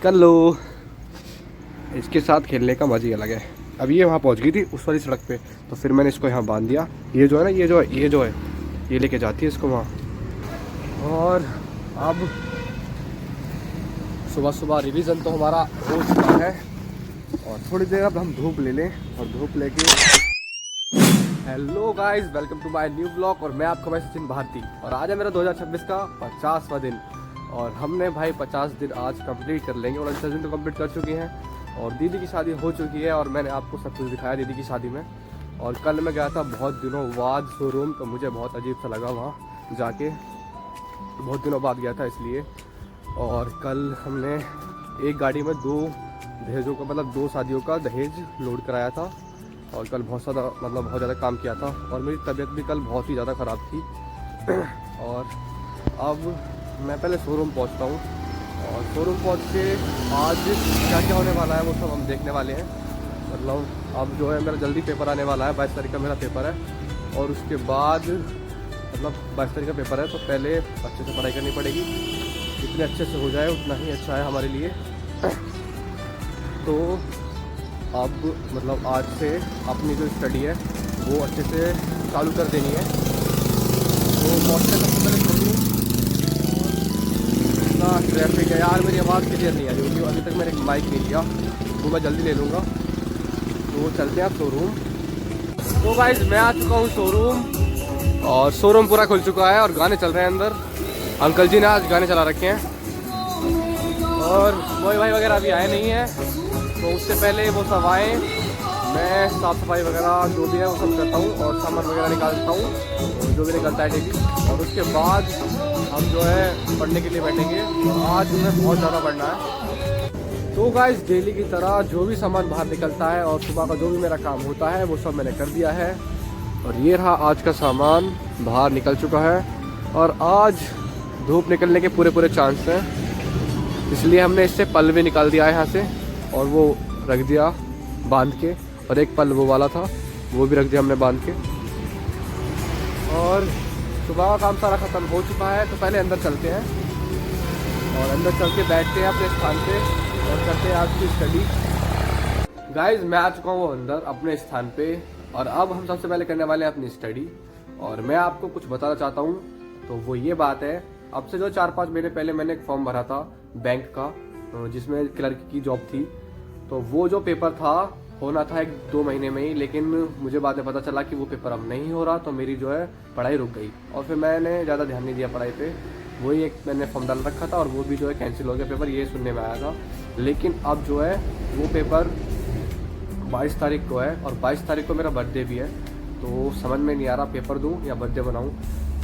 कर लो। इसके साथ खेलने का मज़ा ही अलग है। अब ये वहाँ पहुँच गई थी उस वाली सड़क पे, तो फिर मैंने इसको यहाँ बांध दिया। ये जो है ना, ये लेके जाती है इसको वहाँ। और अब सुबह सुबह रिवीजन तो हमारा हो चुका है और थोड़ी देर अब हम धूप ले लें और धूप लेके। Hello guys, welcome to my new blog. और मैं आपका भाई सचिन भारती और आज है मेरा 2026 का 50वां दिन। और हमने भाई 50 दिन आज कंप्लीट कर लेंगे और 50 दिन तो कंप्लीट कर चुकी हैं। और दीदी की शादी हो चुकी है और मैंने आपको सब कुछ दिखाया दीदी की शादी में। और कल मैं गया था बहुत दिनों बाद शोरूम, तो मुझे बहुत अजीब सा लगा वहाँ जाके, बहुत दिनों बाद गया था इसलिए। और कल हमने एक गाड़ी में दो दहेजों का मतलब दो शादियों का दहेज लोड कराया था। और कल बहुत ज़्यादा काम किया था और मेरी तबीयत भी कल बहुत ही ज़्यादा ख़राब थी। और अब मैं पहले शोरूम पहुंचता हूं और शोरूम पहुंच के आज क्या क्या होने वाला है वो सब हम देखने वाले हैं। मतलब अब जो है मेरा जल्दी पेपर आने वाला है, 22 तारीख का मेरा पेपर है। और उसके बाद मतलब 22 तारीख का पेपर है तो पहले अच्छे से पढ़ाई करनी पड़ेगी। जितने अच्छे से हो जाए उतना ही अच्छा है हमारे लिए। तो अब मतलब आज से अपनी जो स्टडी है वो अच्छे से चालू कर देनी है। तो पहुँचने सबसे पहले शोरूम। इतना ट्रैफिक है यार, मेरी आवाज़ क्लियर नहीं आ रही क्योंकि अभी तक मैंने एक माइक नहीं लिया, वो मैं जल्दी ले लूँगा। तो चलते हैं आप शोरूम। तो गाइस मैं आ चुका हूँ शोरूम और शोरूम पूरा खुल चुका है और गाने चल रहे हैं अंदर। अंकल जी ने आज गाने चला रखे हैं और मोई भाई वगैरह अभी आए नहीं हैं, तो उससे पहले वो सब आए मैं साफ़ सफाई वगैरह जो भी है वो सब करता हूँ और सामान वगैरह निकाल देता हूँ जो भी निकलता है डेली। और उसके बाद हम जो है पढ़ने के लिए बैठेंगे। आज हमें बहुत ज़्यादा पढ़ना है। तो गाइस डेली की तरह जो भी सामान बाहर निकलता है और सुबह का जो भी मेरा काम होता है वो सब मैंने कर दिया है। और ये रहा आज का सामान बाहर निकल चुका है। और आज धूप निकलने के पूरे चांस हैं, इसलिए हमने इससे पल भी निकाल दिया है यहाँ से और वो रख दिया बांध के। और एक पल वो वाला था वो भी रख दिया हमने बांध के। और सुबह का काम सारा ख़त्म हो चुका है, तो पहले अंदर चलते हैं और अंदर चल के बैठते हैं अपने स्थान पे और करते हैं आज की स्टडी। गाइस मैं आ चुका हूँ अंदर अपने स्थान पे और अब हम सबसे पहले करने वाले हैं अपनी स्टडी। और मैं आपको कुछ बताना चाहता हूँ, तो वो ये बात है, अब से जो 4-5 महीने पहले मैंने एक फॉर्म भरा था बैंक का जिसमें क्लर्क की जॉब थी। तो वो जो पेपर था होना था 1-2 महीने में ही, लेकिन मुझे बाद में पता चला कि वो पेपर अब नहीं हो रहा, तो मेरी जो है पढ़ाई रुक गई और फिर मैंने ज़्यादा ध्यान नहीं दिया पढ़ाई पे। वही एक मैंने फॉर्म डाल रखा था और वो भी जो है कैंसिल हो गया पेपर, ये सुनने में आया था। लेकिन अब जो है वो पेपर 22 तारीख को है और 22 तारीख को मेरा बर्थडे भी है, तो समझ में नहीं आ रहा पेपर दूँ या बर्थडे बनाऊँ।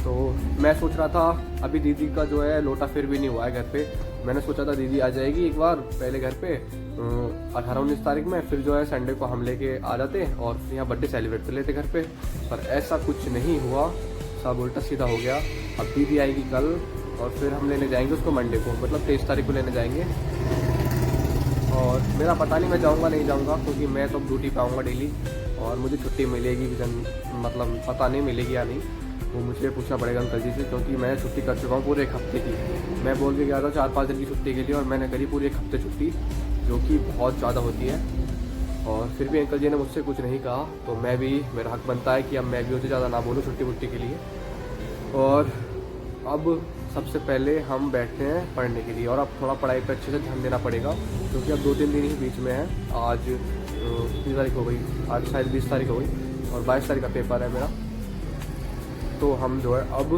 तो मैं सोच रहा था, अभी दीदी का जो है लोटा फिर भी नहीं हुआ है घर पे। मैंने सोचा था दीदी आ जाएगी एक बार पहले घर पे 18-19 तारीख में, फिर जो है संडे को हम लेके आ जाते और यहाँ बर्थडे सेलिब्रेट कर लेते घर पे। पर ऐसा कुछ नहीं हुआ, सब उल्टा सीधा हो गया। अब दीदी आएगी कल और फिर हम लेने जाएंगे उसको मंडे को, मतलब 23 तारीख को लेने जाएंगे। और मेरा पता नहीं मैं जाऊँगा नहीं जाऊँगा, क्योंकि मैं तो ड्यूटी पे आऊँगा डेली और मुझे छुट्टी मिलेगी मतलब पता नहीं मिलेगी या नहीं, वो मुझे पूछना पड़ेगा अंकल जी से, क्योंकि मैं छुट्टी कर चुका हूँ पूरे एक हफ्ते की। मैं बोल के गया था 4-5 दिन की छुट्टी के लिए और मैंने करी पूरी एक हफ्ते छुट्टी, जो कि बहुत ज़्यादा होती है। और फिर भी अंकल जी ने मुझसे कुछ नहीं कहा, तो मैं भी, मेरा हक बनता है कि अब मैं भी उसे ज़्यादा ना बोलूँ छुट्टी वुट्टी के लिए। और अब सबसे पहले हम बैठते हैं पढ़ने के लिए और अब थोड़ा पढ़ाई पर अच्छे से ध्यान देना पड़ेगा, क्योंकि अब 2-3 दिन ही बीच में है। आज कितनी तारीख हो गई, आज शायद 20 तारीख हो गई और 22 तारीख का पेपर है मेरा। तो हम जो है अब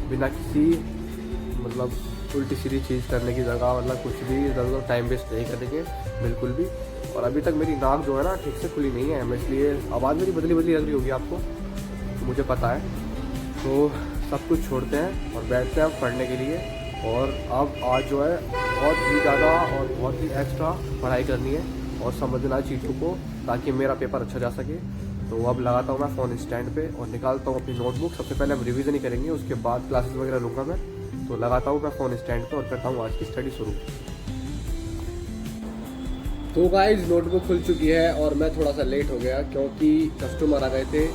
बिना किसी मतलब उल्टी सीधी चीज़ करने की जगह, मतलब कुछ भी इधर टाइम वेस्ट नहीं करेंगे बिल्कुल भी। और अभी तक मेरी नाक जो है ना ठीक से खुली नहीं है, मैं इसलिए आवाज़ मेरी बदली लग रही होगी आपको, तो मुझे पता है। तो सब कुछ छोड़ते हैं और बैठते हैं अब पढ़ने के लिए। और अब आज जो है बहुत ही ज़्यादा और बहुत ही एक्स्ट्रा पढ़ाई करनी है और समझना है चीज़ों को, ताकि मेरा पेपर अच्छा जा सके। तो अब लगाता हूँ मैं फ़ोन स्टैंड पे और निकालता हूँ अपनी नोटबुक। सबसे पहले हम रिवीजन ही करेंगे, उसके बाद क्लासेस वगैरह लूँगा मैं। तो लगाता हूँ मैं फ़ोन स्टैंड पे और करता हूँ आज की स्टडी शुरू। तो गाइस नोटबुक खुल चुकी है और मैं थोड़ा सा लेट हो गया क्योंकि कस्टमर आ गए थे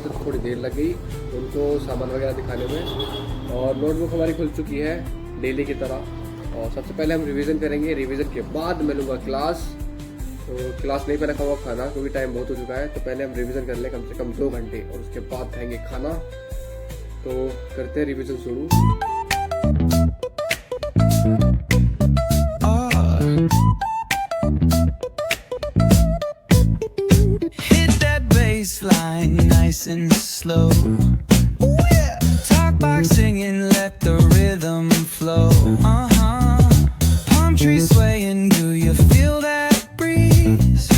तो थोड़ी देर लग गई उनको सामान वगैरह दिखाने में। और नोटबुक हमारी खुल चुकी है डेली की तरह और सबसे पहले हम रिवीजन करेंगे, रिवीजन के बाद मैं लूँगा क्लास। तो क्लास नहीं पहले खाऊंगा खाना क्योंकि टाइम बहुत हो चुका है। तो पहले हम रिवीजन कर लें कम से कम 2 घंटे और उसके बाद खाएंगे खाना। तो करते हैं रिवीजन शुरू। Baseline nice and slow. Ooh, yeah. Talk boxing and let the rhythm flow. Palm trees swaying, do you feel that breeze?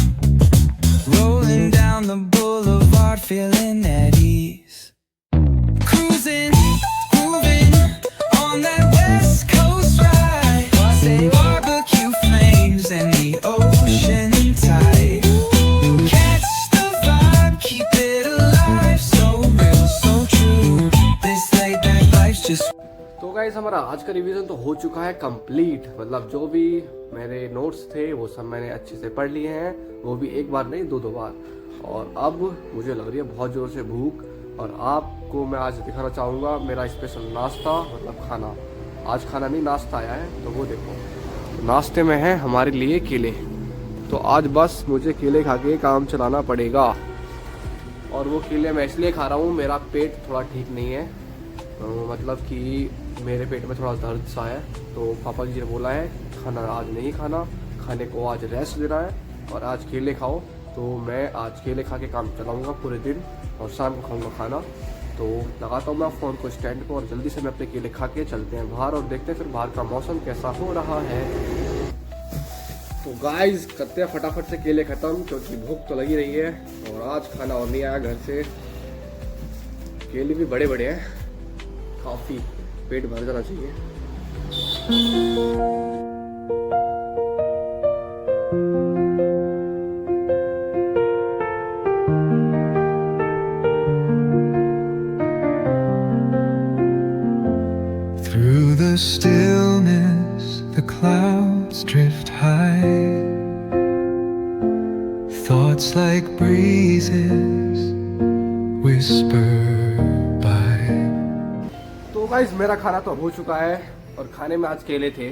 Rolling down the boulevard, feeling at ease. Cruising, grooving on that west coast ride. Barbecue flames and the ocean tide. तो guys हमारा आज का revision तो हो चुका है complete. मतलब जो भी मेरे नोट्स थे वो सब मैंने अच्छे से पढ़ लिए हैं, वो भी एक बार नहीं 2 बार। और अब मुझे लग रही है बहुत ज़ोर से भूख, और आपको मैं आज दिखाना चाहूँगा मेरा स्पेशल नाश्ता, मतलब खाना। आज खाना नहीं नाश्ता आया है, तो वो देखो। नाश्ते में है हमारे लिए केले। तो आज बस मुझे केले खा के काम चलाना पड़ेगा। और वो केले मैं इसलिए खा रहा हूँ, मेरा पेट थोड़ा ठीक नहीं है। मतलब कि मेरे पेट में थोड़ा दर्द सा है। तो पापा जी ने बोला है खाना आज नहीं खाना, खाने को आज रेस्ट देना है और आज केले खाओ। तो मैं आज केले खा के काम चलाऊँगा पूरे दिन और शाम को खाऊँगा खाना। तो लगाता हूँ मैं फ़ोन को स्टैंड पर और जल्दी से मैं अपने केले खा के चलते हैं बाहर और देखते हैं फिर बाहर का मौसम कैसा हो रहा है। तो गाइस करते हैं फटाफट से केले ख़त्म क्योंकि भूख तो लगी रही है और आज खाना और नहीं आया घर से। केले भी बड़े बड़े हैं, काफ़ी पेट भर जाना चाहिए। Through the stillness, the clouds drift high. Thoughts like breezes whisper. तो गाइस मेरा खाना तो हो चुका है और खाने में आज केले थे।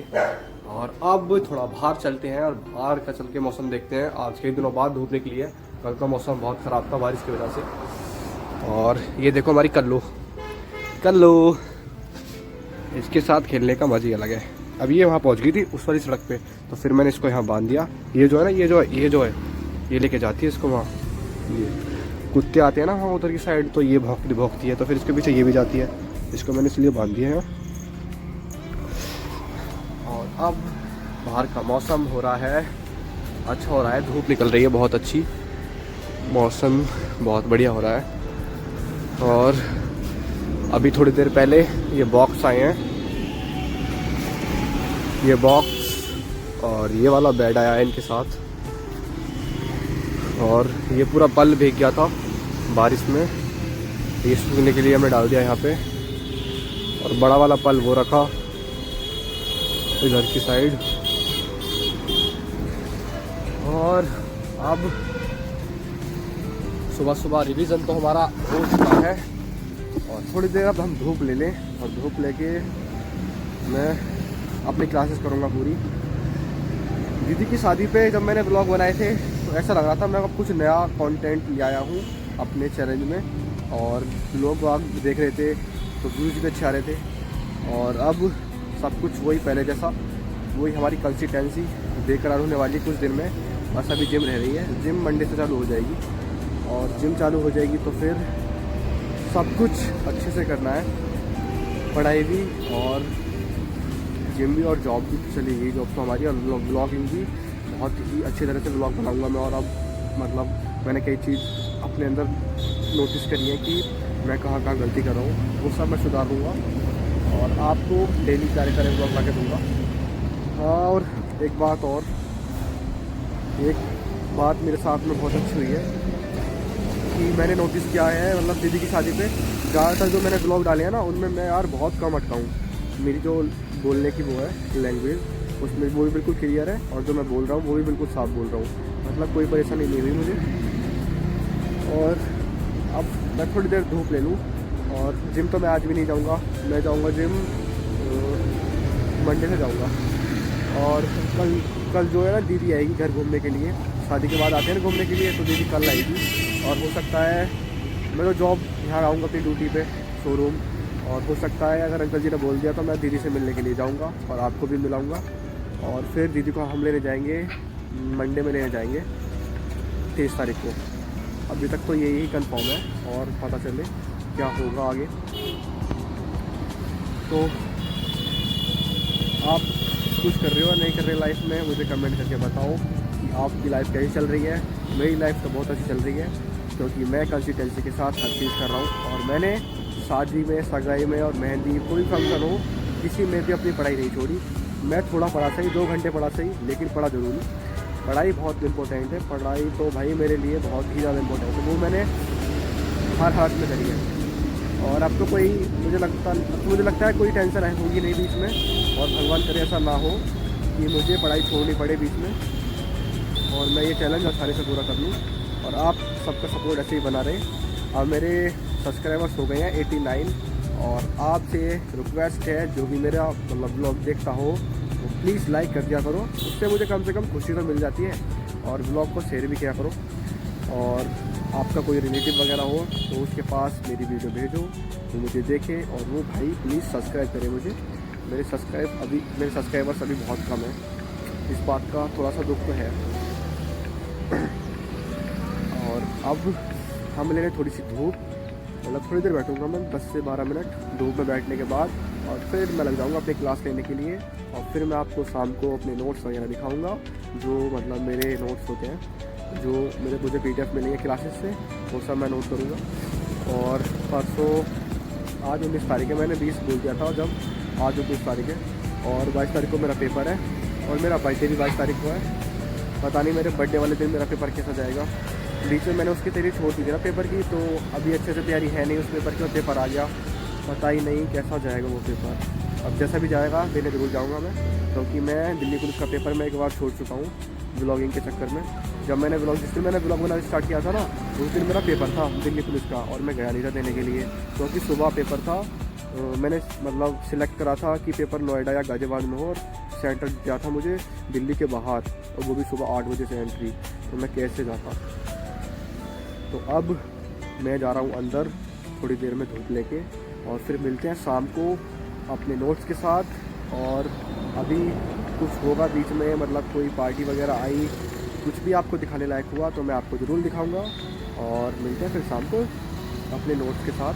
और अब थोड़ा बाहर चलते हैं और बाहर का चल के मौसम देखते हैं। आज कई दिनों बाद धूप निकली है, कल का मौसम बहुत ख़राब था बारिश की वजह से। और ये देखो हमारी कल्लू, इसके साथ खेलने का मज़ा ही अलग है। अब ये वहाँ पहुँच गई थी उस वाली सड़क पे, तो फिर मैंने इसको यहाँ बांध दिया। ये जो है ना, ये लेके जाती है इसको वहाँ। ये कुत्ते आते हैं ना वहाँ उधर की साइड, तो ये भौंकती है, तो फिर इसके पीछे ये भी जाती है। इसको मैंने इसलिए बांध दिया है। और अब बाहर का मौसम हो रहा है, अच्छा हो रहा है, धूप निकल रही है बहुत अच्छी, मौसम बहुत बढ़िया हो रहा है। और अभी थोड़ी देर पहले ये बॉक्स आए हैं, ये बॉक्स और ये वाला बेड आया है इनके साथ। और ये पूरा पल भीग गया था बारिश में, ये सूखने के लिए हमने डाल दिया यहाँ पे। और बड़ा वाला पल वो रखा इधर की साइड। और अब सुबह रिवीजन तो हमारा हो चुका है और थोड़ी देर अब हम धूप ले लें और धूप लेके मैं अपनी क्लासेस करूँगा पूरी। दीदी की शादी पे जब मैंने ब्लॉग बनाए थे तो ऐसा लग रहा था मैं अब कुछ नया कंटेंट ले आया हूँ अपने चैनल में, और लोग आप देख रहे थे तो व्यूज़ भी अच्छे आ रहे थे। और अब सब कुछ वही पहले जैसा, वही हमारी कंसिस्टेंसी बेकरार होने वाली कुछ दिन में। बस अभी जिम रह रही है, जिम मंडे से चालू हो जाएगी और जिम चालू हो जाएगी तो फिर सब कुछ अच्छे से करना है, पढ़ाई भी और जिम भी और जॉब भी चलेगी। जॉब तो हमारी, और ब्लॉगिंग भी बहुत ही अच्छी तरह से ब्लॉग बनाऊँगा मैं। और अब मतलब मैंने कई चीज़ अपने अंदर नोटिस करी है कि मैं कहाँ गलती कर रहा हूँ, वो सब मैं सुधारूँगा और आपको डेली प्यारे ब्लॉग ला के दूँगा। और एक बात मेरे साथ में बहुत अच्छी हुई है कि मैंने नोटिस किया है, मतलब दीदी की शादी पे ज़्यादातर जो मैंने ब्लॉग डाले हैं ना उनमें मैं यार बहुत कम अटका हूँ। मेरी जो बोलने की वो है लैंग्वेज, उसमें वो भी बिल्कुल क्लियर है और जो मैं बोल रहा हूँ वो भी बिल्कुल साफ बोल रहा हूँ, मतलब कोई परेशानी नहीं हुई मुझे। और अब मैं थोड़ी देर धूप ले लूँ और जिम तो मैं आज भी नहीं जाऊँगा, मैं जाऊँगा जिम मंडे से जाऊँगा। और कल जो है ना दीदी आएगी घर घूमने के लिए। शादी के बाद आते हैं ना घूमने के लिए, तो दीदी कल आएगी। और हो सकता है मैं तो जॉब यहाँ आऊँगा अपनी ड्यूटी पे शोरूम, और हो सकता है अगर अंकल जी ने बोल दिया तो मैं दीदी से मिलने के लिए जाऊँगा और आपको भी मिलाऊँगा। और फिर दीदी को हम लेने जाएंगे, मंडे में लेने जाएंगे 23 तारीख को। अभी तक तो यही कंफर्म है, और पता चले क्या होगा आगे। तो आप कुछ कर रहे हो या नहीं कर रहे लाइफ में, मुझे कमेंट करके बताओ कि आपकी लाइफ कैसी चल रही है। मेरी लाइफ तो बहुत अच्छी चल रही है, क्योंकि मैं कंसिस्टेंसी के साथ हर चीज़ कर रहा हूँ। और मैंने शादी में, सगाई में और मेहंदी, कोई फंक्शन हो, किसी में भी अपनी पढ़ाई नहीं छोड़ी। मैं थोड़ा पढ़ा सही, 2 घंटे पढ़ा सही, लेकिन पढ़ा ज़रूरी। पढ़ाई बहुत इंपॉर्टेंट है। पढ़ाई तो भाई मेरे लिए बहुत ही ज़्यादा इंपॉर्टेंट है, वो मैंने हर हाथ में करी है। और अब तो कोई मुझे लगता है कोई टेंशन होगी नहीं बीच में, और भगवान करे ऐसा ना हो कि मुझे पढ़ाई छोड़नी पड़े बीच में, और मैं ये चैलेंज आसानी से पूरा कर लूँ। और आप सबका सपोर्ट ऐसे ही बना रहे। अब मेरे सब्सक्राइबर्स हो गए हैं 89, और आपसे रिक्वेस्ट है जो भी मेरा मतलब ब्लॉग देखता हो वो प्लीज़ लाइक कर दिया करो, उससे मुझे कम से कम खुशी तो मिल जाती है। और ब्लॉग को शेयर भी किया करो। और आपका कोई रिलेटिव वगैरह हो तो उसके पास मेरी वीडियो भेजो, वो मुझे देखे, और वो भाई प्लीज़ सब्सक्राइब करे मुझे। मेरे सब्सक्राइबर्स अभी बहुत कम है, इस बात का थोड़ा सा दुख तो है। और अब हम ले रहे थोड़ी सी धूप, मतलब थोड़ी देर बैठूंगा मैं, 10 से 12 मिनट धूप में बैठने के बाद, और फिर मैं लग जाऊंगा अपनी क्लास लेने के लिए। और फिर मैं आपको शाम को अपने नोट्स वगैरह दिखाऊंगा, जो मतलब मेरे नोट्स होते हैं, जो मुझे PDF मिलेंगे क्लासेस से, वो सब मैं नोट करूँगा। और परसों, आज 19 तारीख है, मैंने 20 बोल दिया था जब, आज 19 तारीख है, और 22 तारीख को मेरा पेपर है, और मेरा बर्थडे भी 22 तारीख को है। पता नहीं मेरे बर्थडे वाले दिन मेरा पेपर कैसा जाएगा। बीच में मैंने उसकी तैयारी छोड़ दी थी ना पेपर की, तो अभी अच्छे से तैयारी है नहीं उस पेपर की, और पेपर आ गया, पता ही नहीं कैसा जाएगा वो पेपर। अब जैसा भी जाएगा देने ज़रूर जाऊँगा मैं, क्योंकि मैं दिल्ली पुलिस का पेपर मैं एक बार छोड़ चुका हूँ ब्लॉगिंग के चक्कर में। जिस दिन मैंने ब्लॉग बनाना स्टार्ट किया था ना, उस दिन मेरा पेपर था दिल्ली पुलिस का, और मैं गया नहीं था देने के लिए, क्योंकि सुबह पेपर था। मैंने मतलब सिलेक्ट करा था कि पेपर नोएडा या गाज़ियाबाद में हो, और सेंटर दिया था मुझे दिल्ली के बाहर, और वो भी सुबह 8 बजे से एंट्री, तो मैं कैसे जाता। तो अब मैं जा रहा हूँ अंदर थोड़ी देर में धूप लेके, और फिर मिलते हैं शाम को अपने नोट्स के साथ। और अभी कुछ होगा बीच में, मतलब कोई पार्टी वगैरह आई, कुछ भी आपको दिखाने लायक हुआ तो मैं आपको ज़रूर दिखाऊंगा। और मिलते हैं फिर शाम को अपने नोट्स के साथ।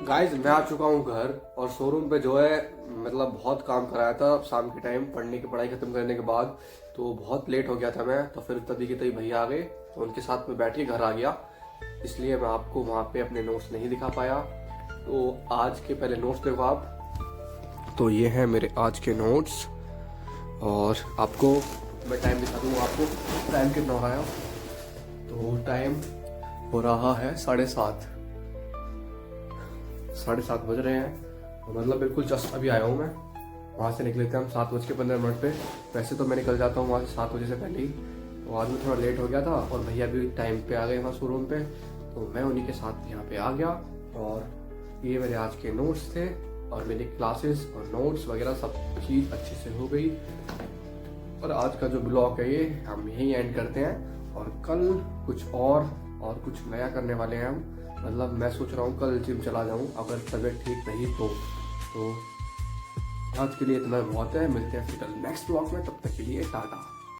गाइज मैं आ चुका हूँ घर, और शोरूम पे जो है मतलब बहुत काम कराया था शाम के टाइम, पढ़ने की पढ़ाई ख़त्म करने के बाद, तो बहुत लेट हो गया था मैं। तो फिर तभी के तभी भैया आ गए, तो उनके साथ में बैठ के घर आ गया, इसलिए मैं आपको वहाँ पे अपने नोट्स नहीं दिखा पाया। तो आज के पहले नोट्स देखो आप, तो ये हैं मेरे आज के नोट्स। और आपको मैं टाइम दिखा दूँ, आपको टाइम कितना हो रहा है। तो टाइम हो रहा है 7:30 बज रहे हैं, तो मतलब बिल्कुल जस्ट अभी आया हूँ मैं। वहाँ से निकले थे हम 7:15 पे। वैसे तो मैं निकल जाता हूँ वहाँ से 7 बजे से पहले ही, तो आज मैं थोड़ा लेट हो गया था, और भैया भी टाइम पे आ गए वहाँ शोरूम पे, तो मैं उन्हीं के साथ यहाँ पे आ गया। और ये मेरे आज के नोट्स थे, और मेरी क्लासेस और नोट्स वगैरह सब चीज़ अच्छे से हो गई। और आज का जो ब्लॉग है ये हम यहीं एंड करते हैं, और कल कुछ और कुछ नया करने वाले हैं हम। मतलब मैं सोच रहा हूँ कल जिम चला जाऊँ, अगर तबीयत ठीक रही तो आज के लिए इतना बहुत है। मिलते हैं फिर कल नेक्स्ट ब्लॉग में, तब तक के लिए टाटा।